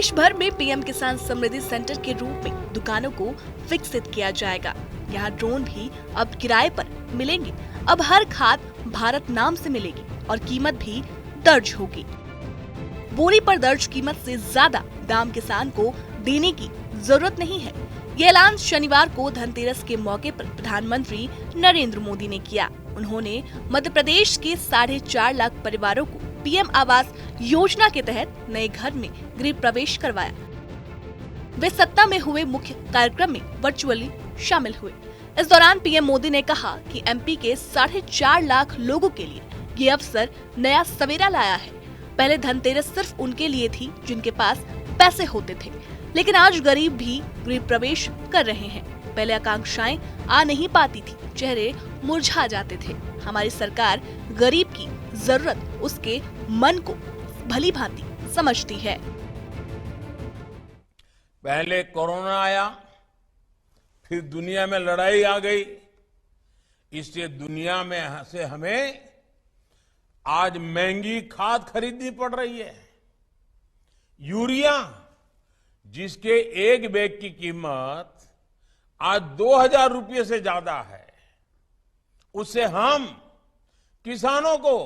देश भर में पीएम किसान समृद्धि सेंटर के रूप में दुकानों को विकसित किया जाएगा। यहाँ ड्रोन भी अब किराए पर मिलेंगे। अब हर खाद भारत नाम से मिलेगी और कीमत भी दर्ज होगी। बोरी पर दर्ज कीमत से ज्यादा दाम किसान को देने की जरूरत नहीं है। ये ऐलान शनिवार को धनतेरस के मौके पर प्रधानमंत्री नरेंद्र मोदी ने किया। उन्होंने मध्य प्रदेश के 4.5 लाख परिवारों को पीएम आवास योजना के तहत नए घर में गृह प्रवेश करवाया। वे सत्ता में हुए मुख्य कार्यक्रम में वर्चुअली शामिल हुए। इस दौरान पीएम मोदी ने कहा कि एमपी के 4.5 लाख लोगों के लिए ये अवसर नया सवेरा लाया है। पहले धनतेरस सिर्फ उनके लिए थी जिनके पास पैसे होते थे, लेकिन आज गरीब भी गृह प्रवेश कर रहे हैं। पहले आकांक्षाएं आ नहीं पाती थी, चेहरे मुरझा जाते थे। हमारी सरकार गरीब की जरूरत उसके मन को भली भांति समझती है। पहले कोरोना आया, फिर दुनिया में लड़ाई आ गई। इससे दुनिया में से हमें आज महंगी खाद खरीदनी पड़ रही है। यूरिया, जिसके एक बैग की कीमत आज 2000 रुपये से ज्यादा है, उससे हम किसानों को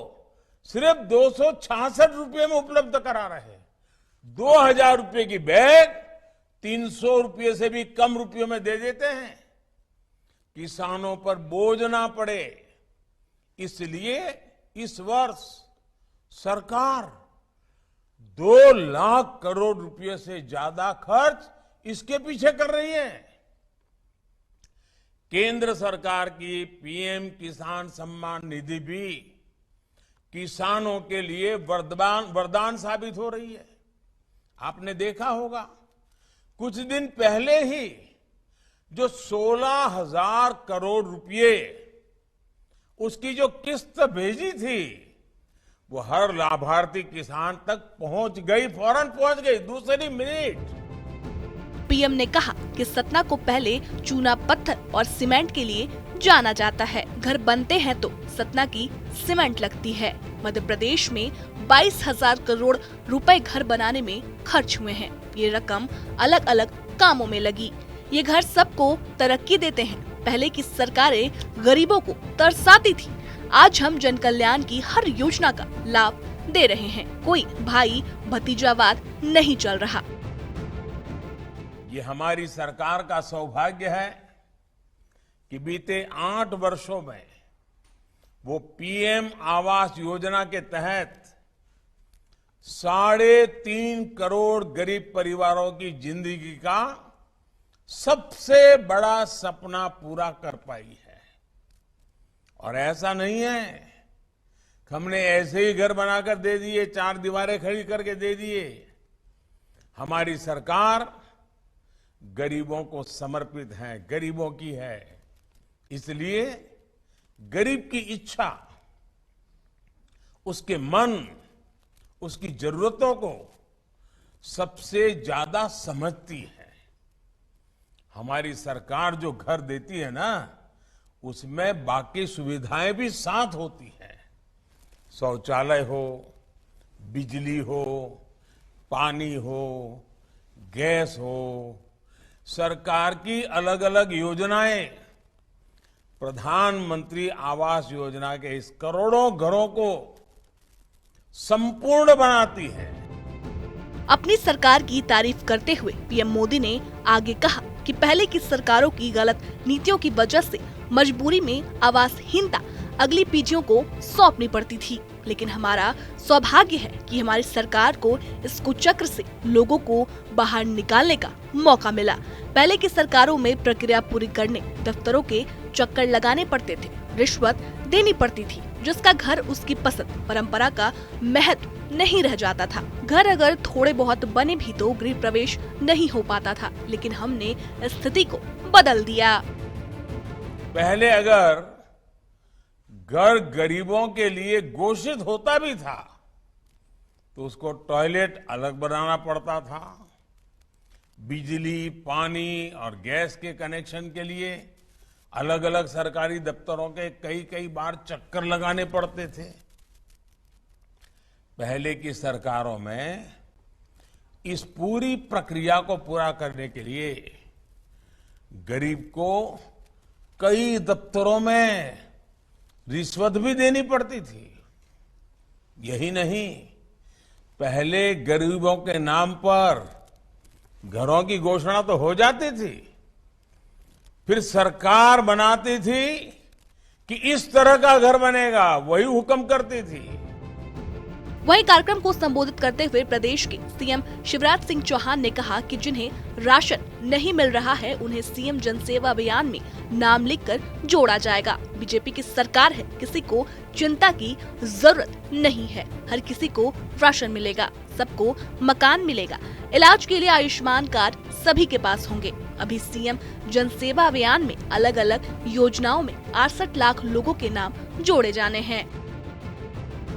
सिर्फ 266 रुपये में उपलब्ध करा रहे हैं। 2000 रुपये की बैग 300 रुपये से भी कम रुपयों में दे देते हैं। किसानों पर बोझ ना पड़े, इसलिए इस वर्ष सरकार 2 लाख करोड़ रुपए से ज्यादा खर्च इसके पीछे कर रही है। केंद्र सरकार की पीएम किसान सम्मान निधि भी किसानों के लिए वरदान साबित हो रही है। आपने देखा होगा, कुछ दिन पहले ही जो 16,000 करोड़ रुपए उसकी जो किस्त भेजी थी, वो हर लाभार्थी किसान तक पहुंच गई, फौरन पहुंच गई, दूसरी मिनट। पीएम ने कहा कि सतना को पहले चूना पत्थर और सीमेंट के लिए जाना जाता है। घर बनते हैं तो सतना की सीमेंट लगती है। मध्य प्रदेश में 22,000 करोड़ रुपए घर बनाने में खर्च हुए हैं। ये रकम अलग अलग कामों में लगी। ये घर सबको तरक्की देते हैं। पहले की सरकारें गरीबों को तरसाती थी। आज हम जन कल्याण की हर योजना का लाभ दे रहे हैं। कोई भाई भतीजावाद नहीं चल रहा। ये हमारी सरकार का सौभाग्य है कि बीते 8 वर्षों में वो पीएम आवास योजना के तहत 3.5 करोड़ गरीब परिवारों की जिंदगी का सबसे बड़ा सपना पूरा कर पाई है। और ऐसा नहीं है कि हमने ऐसे ही घर बनाकर दे दिए, 4 दीवारें खड़ी करके दे दिए। हमारी सरकार गरीबों को समर्पित है, गरीबों की है। इसलिए गरीब की इच्छा, उसके मन, उसकी जरूरतों को सबसे ज्यादा समझती है। हमारी सरकार जो घर देती है ना, उसमें बाकी सुविधाएं भी साथ होती हैं। शौचालय हो, बिजली हो, पानी हो, गैस हो, सरकार की अलग अलग योजनाएं प्रधानमंत्री आवास योजना के इस करोड़ों घरों को संपूर्ण बनाती है। अपनी सरकार की तारीफ करते हुए पीएम मोदी ने आगे कहा कि पहले की सरकारों की गलत नीतियों की वजह से मजबूरी में आवासहीनता अगली पीढ़ियों को सौंपनी पड़ती थी। लेकिन हमारा सौभाग्य है कि हमारी सरकार को इस कुचक्र से लोगों को बाहर निकालने का मौका मिला। पहले की सरकारों में प्रक्रिया पूरी करने दफ्तरों के चक्कर लगाने पड़ते थे, रिश्वत देनी पड़ती थी, जिसका घर उसकी पसंद परंपरा का महत्व नहीं रह जाता था। घर अगर थोड़े बहुत बने भी तो गृह प्रवेश नहीं हो पाता था। लेकिन हमने स्थिति को बदल दिया। पहले अगर घर गरीबों के लिए घोषित होता भी था तो उसको टॉयलेट अलग बनाना पड़ता था। बिजली, पानी और गैस के कनेक्शन के लिए अलग अलग सरकारी दफ्तरों के कई बार चक्कर लगाने पड़ते थे। पहले की सरकारों में इस पूरी प्रक्रिया को पूरा करने के लिए गरीब को कई दफ्तरों में रिश्वत भी देनी पड़ती थी। यही नहीं, पहले गरीबों के नाम पर घरों की घोषणा तो हो जाती थी, फिर सरकार बनाती थी कि इस तरह का घर बनेगा, वही हुक्म करती थी। वहीं कार्यक्रम को संबोधित करते हुए प्रदेश के सीएम शिवराज सिंह चौहान ने कहा कि जिन्हें राशन नहीं मिल रहा है उन्हें सीएम जनसेवा अभियान में नाम लिखकर जोड़ा जाएगा। बीजेपी की सरकार है, किसी को चिंता की जरूरत नहीं है। हर किसी को राशन मिलेगा, सबको मकान मिलेगा, इलाज के लिए आयुष्मान कार्ड सभी के पास होंगे। अभी सीएम जनसेवा अभियान में अलग अलग योजनाओं में 68 लाख लोगों के नाम जोड़े जाने हैं।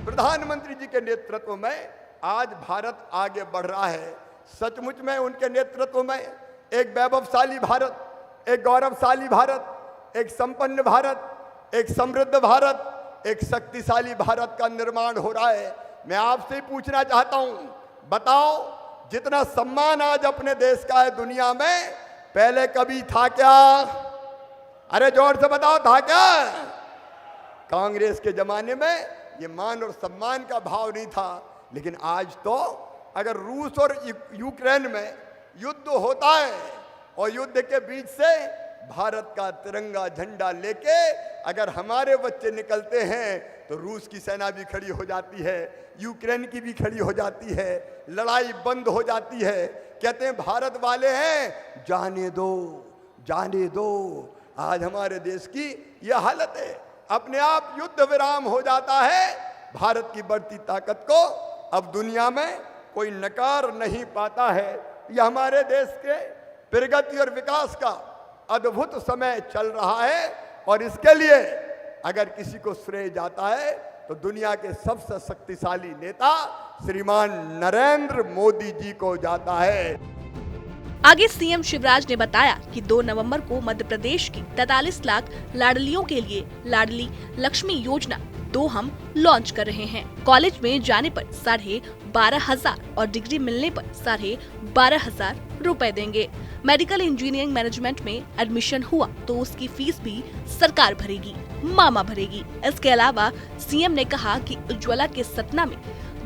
प्रधानमंत्री जी के नेतृत्व में आज भारत आगे बढ़ रहा है। सचमुच में उनके नेतृत्व में एक वैभवशाली भारत, एक गौरवशाली भारत, एक संपन्न भारत, एक समृद्ध भारत, एक शक्तिशाली भारत का निर्माण हो रहा है। मैं आपसे पूछना चाहता हूं, बताओ जितना सम्मान आज अपने देश का है दुनिया में, पहले कभी था क्या? अरे जोर से बताओ, था क्या? कांग्रेस के जमाने में ये मान और सम्मान का भाव नहीं था, लेकिन आज तो अगर रूस और यूक्रेन में युद्ध होता है और युद्ध के बीच से भारत का तिरंगा झंडा लेके अगर हमारे बच्चे निकलते हैं तो रूस की सेना भी खड़ी हो जाती है, यूक्रेन की भी खड़ी हो जाती है, लड़ाई बंद हो जाती है। कहते हैं भारत वाले हैं, जाने दो, जाने दो। आज हमारे देश की यह हालत है, अपने आप युद्ध विराम हो जाता है। भारत की बढ़ती ताकत को अब दुनिया में कोई नकार नहीं पाता है। यह हमारे देश के प्रगति और विकास का अद्भुत समय चल रहा है और इसके लिए अगर किसी को श्रेय जाता है तो दुनिया के सबसे शक्तिशाली नेता श्रीमान नरेंद्र मोदी जी को जाता है। आगे सीएम शिवराज ने बताया कि 2 नवंबर को मध्य प्रदेश की 43 लाख लाडलियों के लिए लाडली लक्ष्मी योजना 2 हम लॉन्च कर रहे हैं। कॉलेज में जाने पर 12,500 और डिग्री मिलने पर 12,500 रुपए देंगे। मेडिकल इंजीनियरिंग मैनेजमेंट में एडमिशन हुआ तो उसकी फीस भी सरकार भरेगी, मामा भरेगी। इसके अलावा सीएम ने कहा कि उज्ज्वला के सतना में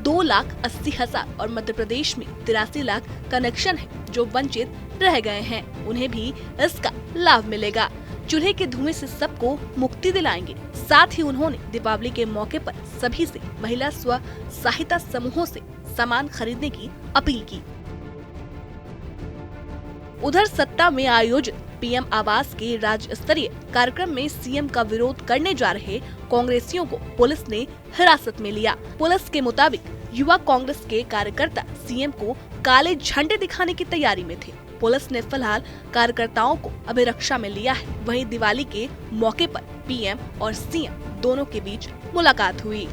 2,80,000 और मध्य प्रदेश में 83 लाख कनेक्शन है जो वंचित रह गए हैं, उन्हें भी इसका लाभ मिलेगा। चूल्हे के धुएं से सबको मुक्ति दिलाएंगे। साथ ही उन्होंने दीपावली के मौके पर सभी से महिला स्व सहायता समूहों से सामान खरीदने की अपील की। उधर सत्ता में आयोजित पीएम आवास के राज्य स्तरीय कार्यक्रम में सीएम का विरोध करने जा रहे कांग्रेसियों को पुलिस ने हिरासत में लिया। पुलिस के मुताबिक युवा कांग्रेस के कार्यकर्ता सीएम को काले झंडे दिखाने की तैयारी में थे। पुलिस ने फिलहाल कार्यकर्ताओं को अभिरक्षा में लिया है। वहीं दिवाली के मौके पर पीएम और सीएम दोनों के बीच मुलाकात हुई।